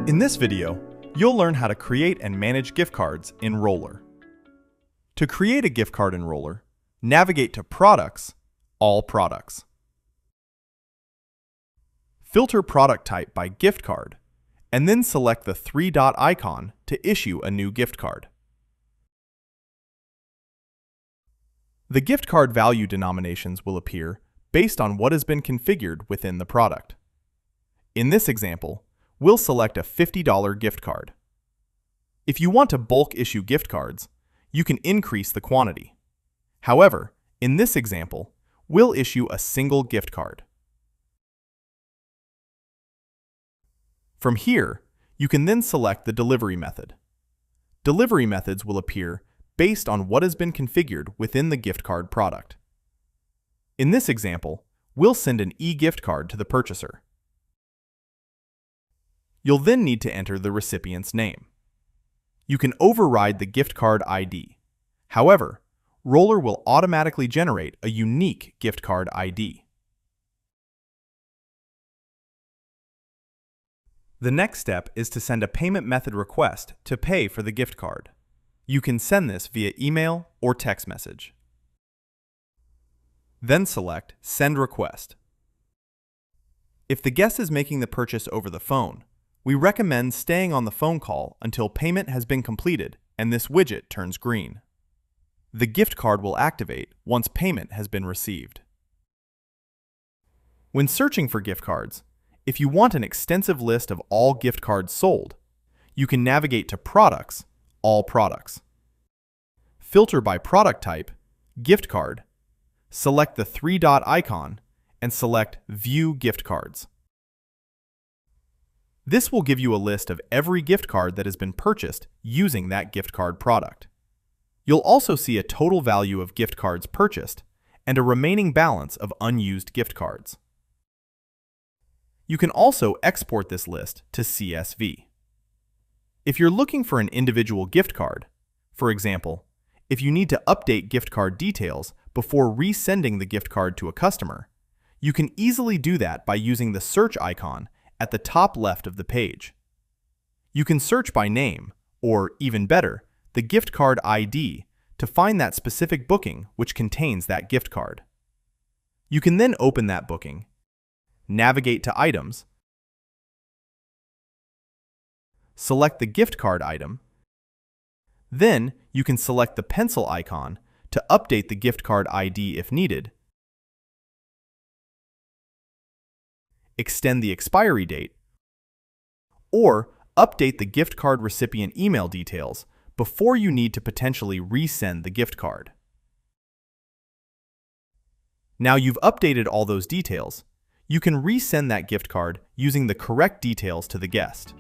In this video, you'll learn how to create and manage gift cards in Roller. To create a gift card in Roller, navigate to Products, All Products. Filter product type by gift card, and then select the three-dot icon to issue a new gift card. The gift card value denominations will appear based on what has been configured within the product. In this example, we'll select a $50 gift card. If you want to bulk issue gift cards, you can increase the quantity. However, in this example, we'll issue a single gift card. From here, you can then select the delivery method. Delivery methods will appear based on what has been configured within the gift card product. In this example, we'll send an e-gift card to the purchaser. You'll then need to enter the recipient's name. You can override the gift card ID. However, Roller will automatically generate a unique gift card ID. The next step is to send a payment method request to pay for the gift card. You can send this via email or text message. Then select Send Request. If the guest is making the purchase over the phone, we recommend staying on the phone call until payment has been completed and this widget turns green. The gift card will activate once payment has been received. When searching for gift cards, if you want an extensive list of all gift cards sold, you can navigate to Products, All Products. Filter by product type, gift card, select the three-dot icon, and select View Gift Cards. This will give you a list of every gift card that has been purchased using that gift card product. You'll also see a total value of gift cards purchased and a remaining balance of unused gift cards. You can also export this list to CSV. If you're looking for an individual gift card, for example, if you need to update gift card details before resending the gift card to a customer, you can easily do that by using the search icon at the top left of the page. You can search by name, or even better, the gift card ID to find that specific booking which contains that gift card. You can then open that booking, navigate to Items, select the gift card item, then you can select the pencil icon to update the gift card ID if needed, extend the expiry date, or update the gift card recipient email details before you need to potentially resend the gift card. Now you've updated all those details, you can resend that gift card using the correct details to the guest.